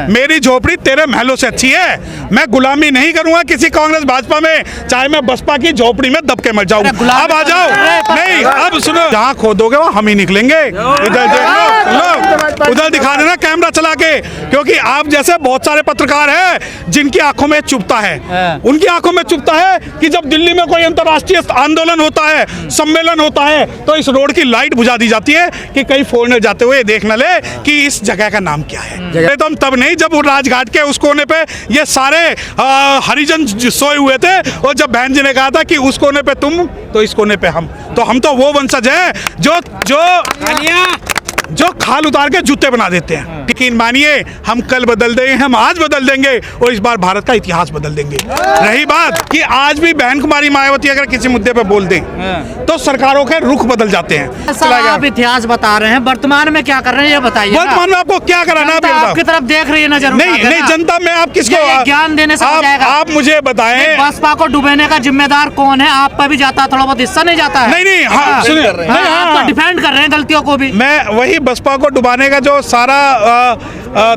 मेरी झोपड़ी तेरे महलों से अच्छी है। मैं गुलामी नहीं करूंगा किसी कांग्रेस भाजपा में, चाहे मैं बसपा की झोपड़ी में दब के मर जाऊं। अब आ जाओ, नहीं अब सुनो, जहां खोदोगे वहां हम ही निकलेंगे। इधर देख लो, उधर दिखा देना कैमरा चला के, क्योंकि आप जैसे बहुत सारे पत्रकार हैं जिनकी आंखों में चुभता है, उनकी आंखों में चुभता है कि जब दिल्ली में कोई अंतर्राष्ट्रीय आंदोलन होता है, सम्मेलन होता है, तो इस रोड की लाइट बुझा दी जाती है कि कई फॉरेनर जाते हुए देख न ले कि इस जगह का नाम क्या है। तो हम तब नहीं जब राजघाट के उस कोने पे ये सारे हरिजन सोए हुए थे, और जब बहन जी ने कहा था कि उस कोने पे तुम तो इस कोने पे हम तो वो वंशज हैं जो खाल उतार के जूते बना देते हैं। यकीन मानिए, हम कल बदल देंगे, हम आज बदल देंगे, और इस बार भारत का इतिहास बदल देंगे। रही बात कि आज भी बहन कुमारी मायावती अगर किसी मुद्दे पे बोल दें तो सरकारों के रुख बदल जाते हैं। सर, आप इतिहास बता रहे हैं, वर्तमान में क्या कर रहे हैं ये बताइए। वर्तमान में आपको क्या कराना है आपकी तरफ देख रही है नजर। नहीं जनता में आप किसको ज्ञान देने से आप मुझे बताएं, बसपा को डुबाने का जिम्मेदार कौन है? आप पर भी जाता थोड़ा बहुत हिस्सा नहीं जाता है? नहीं आप डिफेंड कर रहे हैं गलतियों को भी। मैं वही बसपा को डुबाने का जो सारा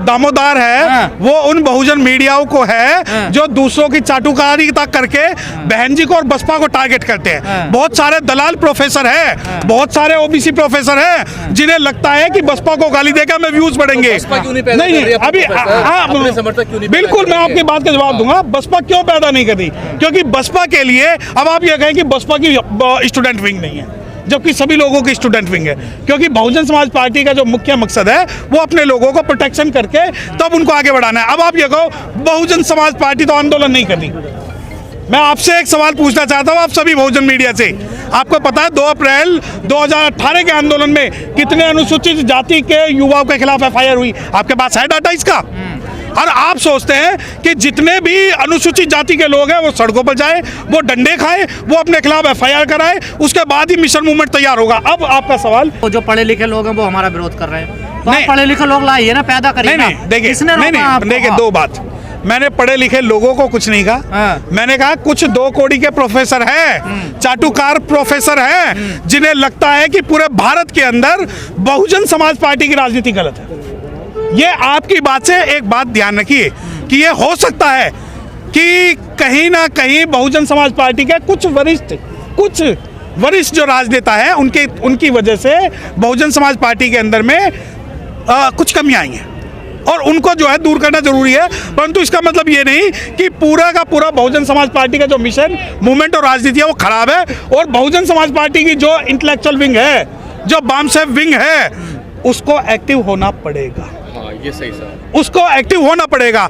दामोदार है वो उन बहुजन मीडियाओं को है जो दूसरों की चाटुकारिता करके बहन जी को और बसपा को टारगेट करते हैं। बहुत सारे दलाल प्रोफेसर हैं, बहुत सारे ओबीसी प्रोफेसर हैं जिन्हें लगता है कि बसपा को गाली देकर हमें व्यूज बढ़ेंगे। नहीं अभी बिल्कुल मैं आपकी बात का जवाब दूंगा। बसपा क्यों पैदा नहीं कर रही? क्योंकि बसपा के लिए अब आप ये कहें कि बसपा की स्टूडेंट विंग नहीं है, जबकि सभी लोगों की स्टूडेंट विंग है। क्योंकि बहुजन समाज पार्टी का जो मुख्य मकसद है वो अपने लोगों को प्रोटेक्शन करके तब उनको आगे बढ़ाना है। अब आप ये कहो बहुजन समाज पार्टी तो आंदोलन नहीं कर रही। मैं आपसे एक सवाल पूछना चाहता हूं, आप सभी बहुजन मीडिया से, आपको पता है 2 अप्रैल 2018 के आंदोलन में कितने अनुसूचित जाति के युवाओं के खिलाफ FIR हुई? आपके पास है डाटा इसका? और आप सोचते हैं कि जितने भी अनुसूचित जाति के लोग हैं वो सड़कों पर जाए, वो डंडे खाए, वो अपने खिलाफ FIR कराए, उसके बाद ही मिशन मूवमेंट तैयार होगा। अब आपका सवाल, जो पढ़े लिखे लोग हैं वो हमारा विरोध कर रहे हैं, तो नहीं पढ़े लिखे लोग लाइए ना, पैदा करिए। नहीं देखिए 2 बात, मैंने पढ़े लिखे लोगों को कुछ नहीं कहा। मैंने कहा कुछ 2 कौड़ी के प्रोफेसर हैं, चाटुकार प्रोफेसर हैं, जिन्हें लगता है कि पूरे भारत के अंदर बहुजन समाज पार्टी की राजनीति गलत है। ये आपकी बात से एक बात ध्यान रखिए कि ये हो सकता है कि कहीं ना कहीं बहुजन समाज पार्टी के कुछ वरिष्ठ जो राजनेता हैं उनकी वजह से बहुजन समाज पार्टी के अंदर में कुछ कमियां आई हैं, और उनको जो है दूर करना जरूरी है। परंतु इसका मतलब ये नहीं कि पूरा का पूरा बहुजन समाज पार्टी का जो मिशन मूवमेंट और राजनीति है वो खराब है। और बहुजन समाज पार्टी की जो इंटेलेक्चुअल विंग है, जो बामसेफ विंग है, उसको एक्टिव होना पड़ेगा। ये सही सर, उसको एक्टिव होना पड़ेगा।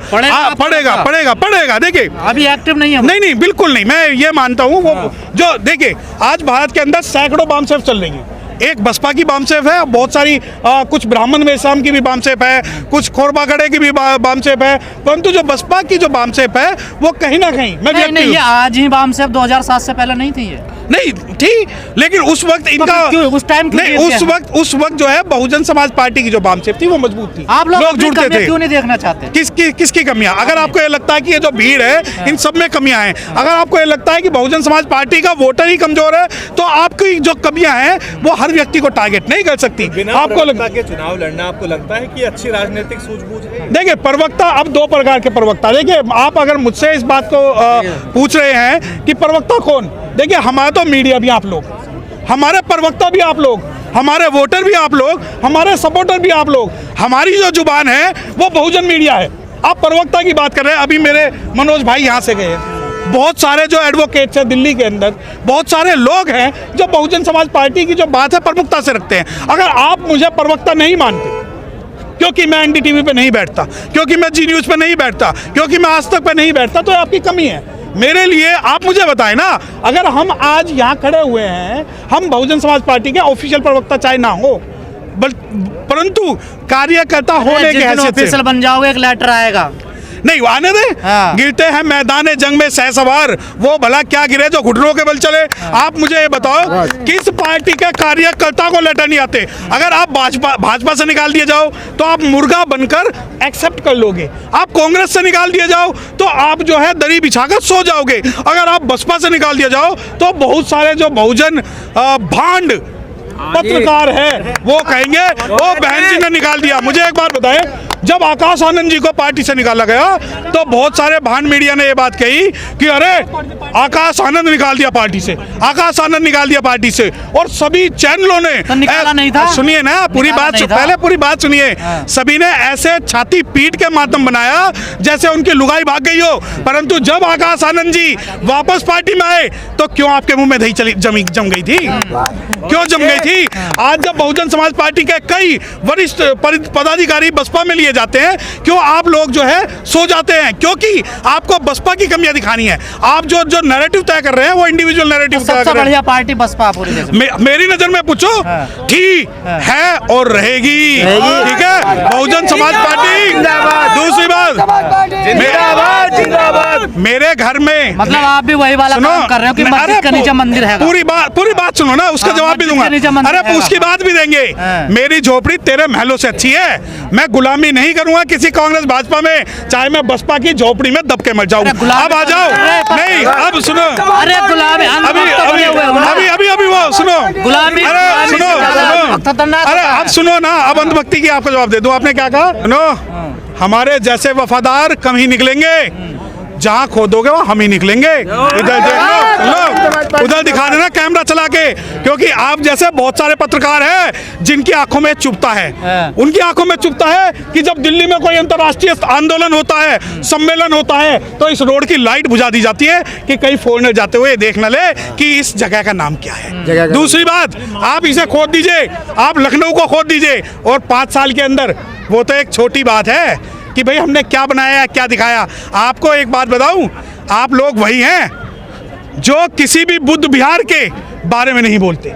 पड़ेगा। देखिए अभी एक्टिव नहीं है। नहीं बिल्कुल नहीं, मैं ये मानता हूँ वो जो देखिए आज भारत के अंदर सैकड़ों बामसेफ चल रही हैं। एक बसपा की बामसेफ है, बहुत सारी कुछ ब्राह्मण वेशाम की भी बामसेफ है, कुछ खोरबा गड़े की भी बामसेफ है, परंतु जो बसपा की जो बामसेफ है वो कहीं ना कहीं नहीं, ये आज ही बामसेफ 2007 से पहले नहीं थी। ये नहीं थी, लेकिन उस वक्त इनका उस टाइम नहीं, उस वक्त जो है बहुजन समाज पार्टी की जो बामसेफ थी वो मजबूत थी। आप लोग जुड़ते थे, क्यों नहीं देखना चाहते? किसकी कमियां? अगर आपको ये लगता है कि ये जो भीड़ है इन सब में कमियां हैं, अगर आपको ये लगता है कि बहुजन समाज पार्टी का वोटर ही कमजोर है, तो आपकी जो कमियां हैं वो हर व्यक्ति को टारगेट नहीं कर सकती। आपको लगता है कि चुनाव लड़ना आपको लगता है कि अच्छी राजनीतिक सूझबूझ है? देखिए प्रवक्ता, अब 2 प्रकार के प्रवक्ता। देखिए आप अगर मुझसे इस बात को पूछ रहे हैं कि प्रवक्ता कौन, देखिए हमारा तो मीडिया भी आप लोग, हमारे प्रवक्ता भी आप लोग, हमारे वोटर भी आप लोग, हमारे सपोर्टर भी आप लोग, हमारी जो जुबान है वो बहुजन मीडिया है। आप प्रवक्ता की बात कर रहे हैं, अभी मेरे मनोज भाई यहाँ से गए, बहुत सारे जो एडवोकेट्स हैं दिल्ली के अंदर, बहुत सारे लोग हैं जो बहुजन समाज पार्टी की जो बात है प्रमुखता से रखते हैं। अगर आप मुझे प्रवक्ता नहीं मानते, क्योंकि मैं NDTV पे नहीं बैठता, क्योंकि मैं जी न्यूज़ पे नहीं बैठता, क्योंकि मैं आज तक पे नहीं बैठता, तो आपकी कमी है। मेरे लिए आप मुझे बताएं ना, अगर हम आज यहाँ खड़े हुए हैं, हम बहुजन समाज पार्टी के ऑफिशियल प्रवक्ता चाहे ना हो, परंतु कार्यकर्ता होने के हैसियत से बन जाओगे, एक लेटर आएगा। नहीं आने दे। गिरते हैं मैदान जंग में सहसवार, वो भला क्या गिरे जो घुटनों के बल चले। आप मुझे ये बताओ किस पार्टी के कार्यकर्ता को लेटर नहीं आते? अगर आप भाजपा से निकाल दिए जाओ तो आप मुर्गा बनकर एक्सेप्ट कर लोगे, आप कांग्रेस से निकाल दिए जाओ तो आप जो है दरी बिछाकर सो जाओगे, अगर आप बसपा से निकाल दिया जाओ तो बहुत सारे जो बहुजन भांड पत्रकार है वो कहेंगे वो बहन जी ने निकाल दिया। मुझे एक बात बताएं, जब आकाश आनंद जी को पार्टी से निकाला गया तो बहुत सारे भान मीडिया ने ये बात कही कि अरे आकाश आनंद निकाल दिया पार्टी से, आकाश आनंद निकाल दिया पार्टी से, और सभी चैनलों ने तो निकाला नहीं था। सुनिए ना, पूरी बात पहले पूरी बात सुनिए। सभी ने ऐसे छाती पीट के मातम बनाया जैसे उनकी लुगाई भाग गई हो। परंतु जब आकाश आनंद जी वापस पार्टी में आए तो क्यों आपके मुंह में दही जम गई थी? क्यों जम गई थी? आज जब बहुजन समाज पार्टी के कई वरिष्ठ पदाधिकारी बसपा में लिए जाते हैं, क्यों आप लोग जो है सो जाते हैं? क्योंकि आपको बसपा की कमियां दिखानी है। आप जो नैरेटिव तय कर रहे हैं वो इंडिविजुअल नैरेटिव तय कर सबसे रहे हैं। बढ़िया पार्टी बसपा पूरी देश में। मेरी नजर में पूछो, थी, है और रहेगी। ठीक है, बहुजन समाज पार्टी। दूसरी बात, मेरे घर में मतलब आप भी वही वाला काम कर रहे हो कि मस्जिद के नीचे मंदिर है। पूरी बात सुनो ना, उसका जवाब भी दूंगा। अरे उसकी बात भी देंगे। मेरी झोपड़ी तेरे महलों से अच्छी है। मैं गुलामी नहीं करूंगा किसी कांग्रेस भाजपा में, चाहे मैं बसपा की झोपड़ी में दब के मर जाऊं। अब आ जाओ। नहीं, अब सुनो। अरे गुलामी अभी वो सुनो। गुलामी। अरे सुनो। अरे अब सुनो ना, अब अंधभक्ति की आपको जवाब दे दूं। आपने क्या कहा? नो, हमारे जैसे वफादार कम ही निकलेंगे, जहां खोदोगे वहां हम ही निकलेंगे। इधर देख लो, उधर दिखा देना कैमरा चला के, क्योंकि आप जैसे बहुत सारे पत्रकार हैं जिनकी आंखों में चुभता है। उनकी आंखों में चुभता है कि जब दिल्ली में कोई अंतर्राष्ट्रीय आंदोलन होता है, सम्मेलन होता है, तो इस रोड की लाइट बुझा दी जाती है कि कई फॉरेनर जाते हुए देख न ले कि इस जगह का नाम क्या है। दूसरी बात, आप इसे खोद दीजिए, आप लखनऊ को खोद दीजिए, और 5 साल के अंदर, वो तो एक छोटी बात है कि भाई हमने क्या बनाया, क्या दिखाया। आपको एक बात बताऊं, आप लोग वही हैं जो किसी भी बुद्ध विहार के बारे में नहीं बोलते।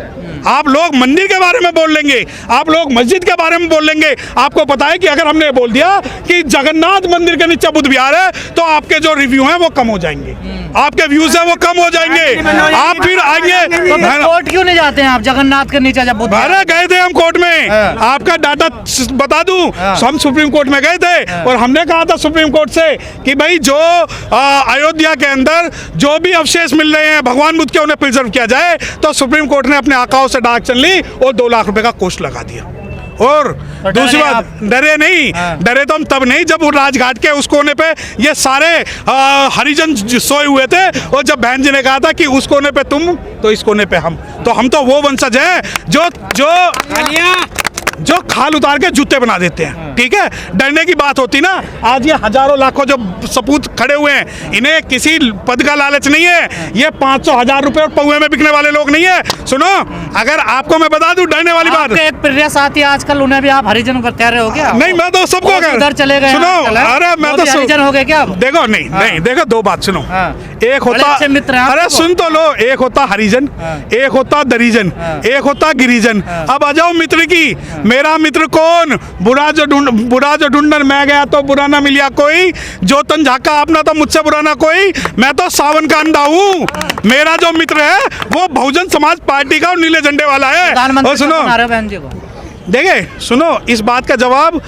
आप लोग मंदिर के बारे में बोल लेंगे, आप लोग मस्जिद के बारे में बोल लेंगे। आपको पता है कि अगर हमने बोल दिया कि जगन्नाथ मंदिर के नीचे बुद्ध विहार है तो आपके जो रिव्यू हैं वो कम हो जाएंगे, आपके व्यूज हैं वो कम हो जाएंगे। आप फिर आएंगे कोर्ट क्यों नहीं जाते हैं आप जगन्नाथ के नीचे? जब अरे गए थे हम कोर्ट में, आपका डाटा बता दूं, हम सुप्रीम कोर्ट में गए थे और हमने कहा था सुप्रीम कोर्ट से कि भाई जो अयोध्या के अंदर जो भी अवशेष मिल रहे हैं भगवान बुद्ध के, उन्हें प्रिजर्व किया जाए। तो सुप्रीम कोर्ट ने अपने आकाओं से डाक चल ली और 2 लाख रुपए का कोष लगा दिया। और दूसरी बात, डरे नहीं। डरे तो हम तब नहीं जब राजघाट के उस कोने पे ये सारे हरिजन सोए हुए थे, और जब बहन जी ने कहा था कि उस कोने पे तुम तो इस कोने पे हम, तो हम तो वो वंशज हैं जो खाल उतार के जूते बना देते हैं। ठीक है, डरने की बात होती ना। आज ये हजारों लाखों जो सपूत खड़े हुए हैं, इन्हें किसी पद का लालच नहीं है। ये 500-1000 रुपए और पौवे में बिकने वाले लोग नहीं है। सुनो, अगर आपको मैं बता दूं डरने वाली बात, एक प्रिय साथी आजकल, उन्हें भी आप हरिजन को कह रहे हो क्या? नहीं, मैं तो सबको उधर चले गए। सुनो, अरे मैं तो हरिजन हो गए क्या? देखो, नहीं देखो, 2 बात सुनो। एक होता, अरे सुन तो लो, एक होता हरिजन, एक होता दरिजन, एक होता गिरिजन। अब आ जाओ मित्र की। मेरा मित्र कौन? बुरा जो ढूंढन मैं गया तो बुरा ना मिलिया कोई, जो तन झाका अपना तो मुझसे बुरा ना कोई। मैं तो सावन का अंडा हूँ। मेरा जो मित्र है वो बहुजन समाज पार्टी का और नीले झंडे वाला है। और सुनो, देखिए सुनो, इस बात का जवाब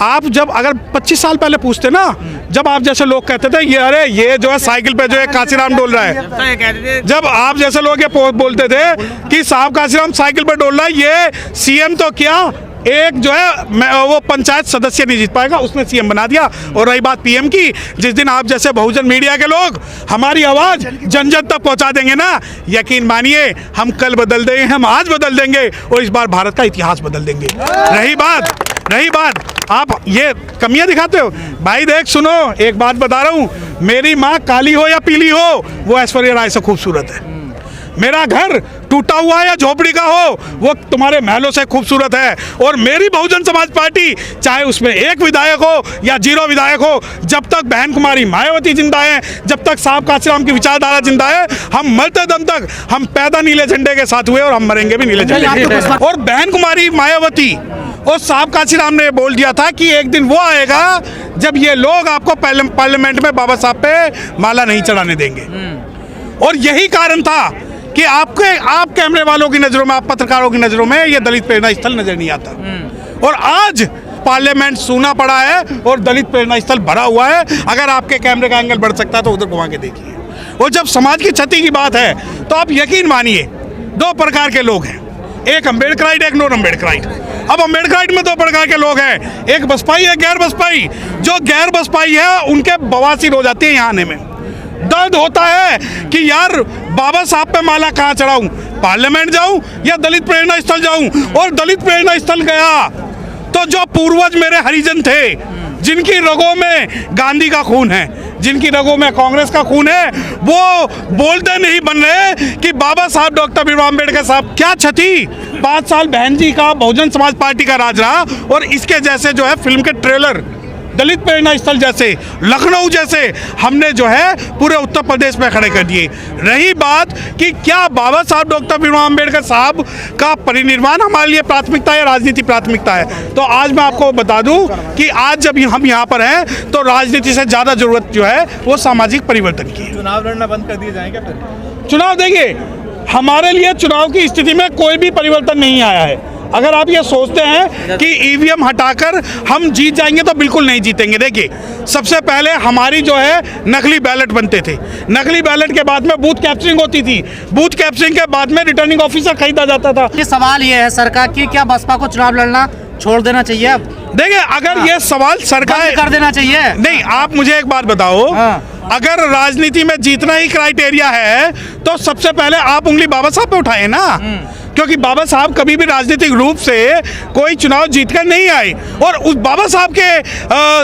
आप जब अगर 25 साल पहले पूछते ना, जब आप जैसे लोग कहते थे ये अरे ये जो है साइकिल पे जो है काशीराम डोल रहा है, जब आप जैसे लोग ये बोलते थे कि साहब काशीराम साइकिल पे डोल रहा है, ये सीएम तो क्या, एक जो है वो पंचायत सदस्य नहीं जीत पाएगा, उसने सीएम बना दिया। और रही बात पीएम की, जिस दिन आप जैसे बहुजन मीडिया के लोग हमारी आवाज जन जन तक पहुंचा देंगे ना, यकीन मानिए हम कल बदल देंगे, हम आज बदल देंगे, और इस बार भारत का इतिहास बदल देंगे। रही बात आप ये कमियां दिखाते हो भाई। देख सुनो, एक बात बता रहा हूं, मेरी माँ काली हो या पीली हो, वो ऐश्वर्या राय से खूबसूरत है। मेरा घर टूटा हुआ या झोपड़ी का हो, वो तुम्हारे महलों से खूबसूरत है। और मेरी बहुजन समाज पार्टी, चाहे उसमें 1 विधायक हो या 0 विधायक हो, जब तक बहन कुमारी मायावती जिंदा है, जब तक साहब काशीराम की विचारधारा जिंदा है, हम मरते दम तक हम पैदा नीले झंडे के साथ हुए और हम मरेंगे भी नीले झंडे। और बहन कुमारी मायावती और साहब काशीराम ने बोल दिया था कि एक दिन वो आएगा जब ये लोग आपको पार्लियामेंट में बाबा साहब पे माला नहीं चढ़ाने देंगे। और यही कारण था कि आप कैमरे वालों की नजरों में, आप पत्रकारों की नजरों में ये दलित प्रेरणा स्थल नजर नहीं आता। और आज पार्लियामेंट सूना पड़ा है और दलित प्रेरणा स्थल भरा हुआ है। अगर आपके कैमरे का एंगल बढ़ सकता है तो उधर घुमा के देखिए। और जब समाज की क्षति की बात है तो आप यकीन मानिए 2 प्रकार के लोग हैं, एक अम्बेडकराइट, एक नॉन अम्बेडकराइट। अब अम्बेडकराइट में दो प्रकार के लोग हैं, एक बसपाई है, गैर बसपाई। जो गैर बसपाई है उनके बवासीर हो जाती है यहाँ आने में। दर्द होता है कि यार बाबा साहब पे माला कहाँ चढ़ाऊं, पार्लियामेंट जाऊं या दलित प्रेरणा स्थल जाऊं। और दलित प्रेरणा स्थल गया तो जो पूर्वज मेरे हरिजन थे, जिनकी रगों में गांधी का खून है, जिनकी रगों में कांग्रेस का खून है, वो बोलते नहीं बन रहे कि बाबा साहब डॉक्टर भीमराव अम्बेडकर साहब क्या क्षति। 5 साल बहन जी का बहुजन समाज पार्टी का राज रहा और इसके जैसे जो है फिल्म के ट्रेलर, दलित प्रेरणा स्थल जैसे, लखनऊ जैसे हमने जो है पूरे उत्तर प्रदेश में खड़े कर दिए। रही बात कि क्या बाबा साहब डॉक्टर भीमराव अम्बेडकर साहब का परिनिर्वाण हमारे लिए प्राथमिकता है या राजनीति प्राथमिकता है, तो आज मैं आपको बता दूं कि आज जब हम यहाँ पर हैं तो राजनीति से ज़्यादा जरूरत जो है वो सामाजिक परिवर्तन की है। चुनाव लड़ना बंद कर दिए जाएंगे फिर? चुनाव देखिए, हमारे लिए चुनाव की स्थिति में कोई भी परिवर्तन नहीं आया है। अगर आप ये सोचते हैं कि ईवीएम हटाकर हम जीत जाएंगे तो बिल्कुल नहीं जीतेंगे। देखिए, सबसे पहले हमारी जो है नकली बैलेट बनते थे, नकली बैलेट के बाद में बूथ कैप्चरिंग होती थी, बूथ कैप्चरिंग के बाद में रिटर्निंग ऑफिसर खरीदा जाता था। ये सवाल ये है सरकार की, क्या बसपा को चुनाव लड़ना छोड़ देना चाहिए अब? देखिए, अगर ये सवाल सरकार बंद कर देना चाहिए। नहीं, आप मुझे एक बात बताओ, अगर राजनीति में जीतना ही क्राइटेरिया है तो सबसे पहले आप उंगली बाबा साहब पे उठाए ना, क्योंकि बाबा साहब कभी भी राजनीतिक रूप से कोई चुनाव जीतकर नहीं आए। और उस बाबा साहब के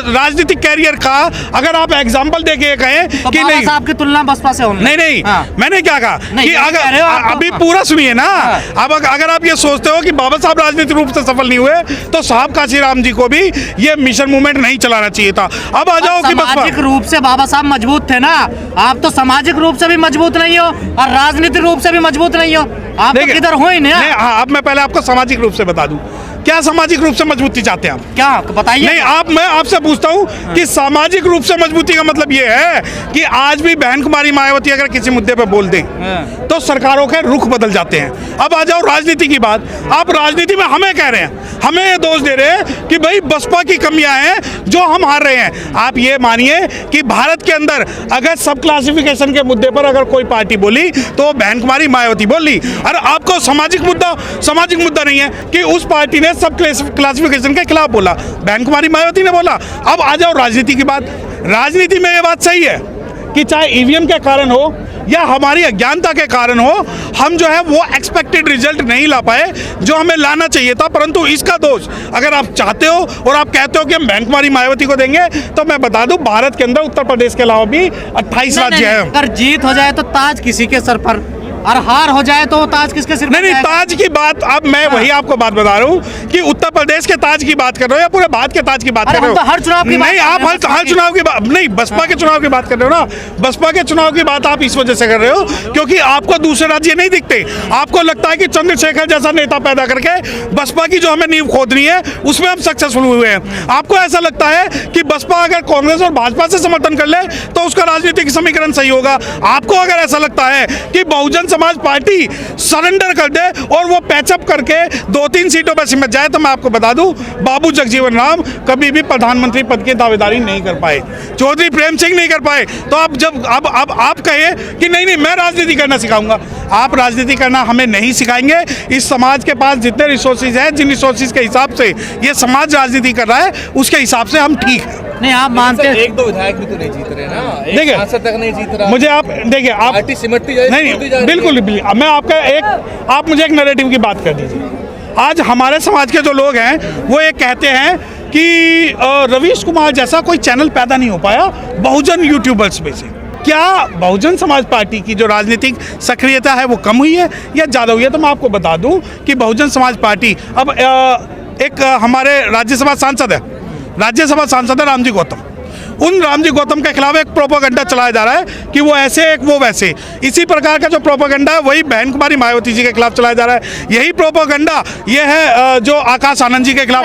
राजनीतिक कैरियर का अगर आप एग्जाम्पल देके कहें तो कि बाबा नहीं, साहब की तुलना बसपा से होगी। नहीं, मैंने क्या कहा कि अगर अभी तो। पूरा सुनिए ना। अब अगर आप ये सोचते हो कि बाबा साहब राजनीतिक रूप से सफल नहीं हुए तो साहब काशीराम जी को भी ये मिशन मूवमेंट नहीं चलाना चाहिए था। अब आ जाओ कि सामाजिक रूप से बाबा साहब मजबूत थे ना, आप तो सामाजिक रूप से भी मजबूत नहीं हो और राजनीतिक रूप से भी मजबूत नहीं हो, आप तो किधर हो ही नहीं। हाँ, अब मैं पहले आपको सामाजिक रूप से बता दूं, क्या सामाजिक रूप से मजबूती चाहते हैं आप? क्या बताइए। नहीं, मैं आपसे पूछता हूं कि सामाजिक रूप से मजबूती का मतलब ये है कि आज भी बहन कुमारी मायावती अगर किसी मुद्दे पे बोल दें तो सरकारों के रुख बदल जाते हैं। अब आ जाओ राजनीति की बात। आप राजनीति में हमें कह रहे हैं, हमें ये दोष दे रहे हैं कि भाई बसपा की कमियां हैं जो हम हार रहे हैं। आप ये मानिए कि भारत के अंदर अगर सब क्लासिफिकेशन के मुद्दे पर अगर कोई पार्टी बोली तो बहन कुमारी मायावती बोली। और आपको सामाजिक मुद्दा नहीं है कि उस पार्टी ने सब क्लासिफिकेशन के खिलाफ बोला, बहन कुमारी मायावती ने बोला। अब आ जाओ राजनीति की बात। राजनीति में ये बात सही है कि चाहे ईवीएम के कारण हो या हमारी अज्ञानता के कारण हो, हम जो है वो एक्सपेक्टेड रिजल्ट नहीं ला पाए जो हमें लाना चाहिए था। परंतु इसका दोष अगर आप चाहते हो और आप कहते हो कि हम बहन कुमारी मायावती को देंगे, तो मैं बता दूं भारत के अंदर उत्तर प्रदेश के अलावा भी 28 राज्य हैं। अगर जीत हो जाए तो ताज किसी के सर पर और हार हो जाए तो ताज किसके सिर पर? नहीं, ताज की बात, अब मैं वही आपको बात बता रहा हूँ कि उत्तर प्रदेश के ताज की बात कर रहे हो या पूरे भारत के ताज की बात कर रहे हो? हर चुनाव की नहीं, आप हर चुनाव की बात नहीं, बसपा के चुनाव की बात कर रहे हो ना। बसपा के चुनाव की बात आप इस वजह से कर रहे हो क्योंकि आपको दूसरे राज्य नहीं दिखते। आपको लगता है कि चंद्रशेखर जैसा नेता पैदा करके बसपा की जो हमें नींव खोदनी है उसमें हम सक्सेसफुल हुए हैं। आपको ऐसा लगता है कि बसपा अगर कांग्रेस और भाजपा से समर्थन कर ले तो उसका राजनीतिक समीकरण सही होगा। आपको अगर ऐसा लगता है कि बहुजन समाज पार्टी सरेंडर कर दे और वो पैचअप करके 2-3 सीटों पर सिमट जाए, तो मैं आपको बता दूं बाबू जगजीवन राम कभी भी प्रधानमंत्री पद की दावेदारी नहीं कर पाए, चौधरी प्रेम सिंह नहीं कर पाए। तो अब आप कहे कि नहीं मैं राजनीति करना सिखाऊंगा, आप राजनीति करना हमें नहीं सिखाएंगे। इस समाज के पास जितने रिसोर्सेज हैं, जिन रिसोर्सेज के हिसाब से ये समाज राजनीति कर रहा है उसके हिसाब से हम ठीक है। नहीं, आप मानते हैं 1-2 विधायक भी तो नहीं जीत रहे ना, देखिए, सांसद तक नहीं जीत रहा। मुझे आप देखिए, आप पार्टी सिमटती जा रही है, नहीं, बिल्कुल मैं आप मुझे एक नैरेटिव की बात कर दीजिए। आज हमारे समाज के जो लोग हैं वो ये कहते हैं कि रवीश कुमार जैसा कोई चैनल पैदा नहीं हो पाया बहुजन यूट्यूबर्स में से। क्या बहुजन समाज पार्टी की जो राजनीतिक सक्रियता है वो कम हुई है या ज़्यादा हुई है? तो मैं आपको बता दूं कि बहुजन समाज पार्टी अब एक हमारे राज्यसभा सांसद है रामजी गौतम। उन रामजी गौतम के खिलाफ एक प्रोपेगेंडा चलाया जा रहा है कि वो ऐसे एक वो वैसे। इसी प्रकार का जो प्रोपेगेंडा है वही बहन कुमारी मायावती जी के खिलाफ चलाया जा रहा है। यही प्रोपेगेंडा ये है जो आकाश आनंद जी के खिलाफ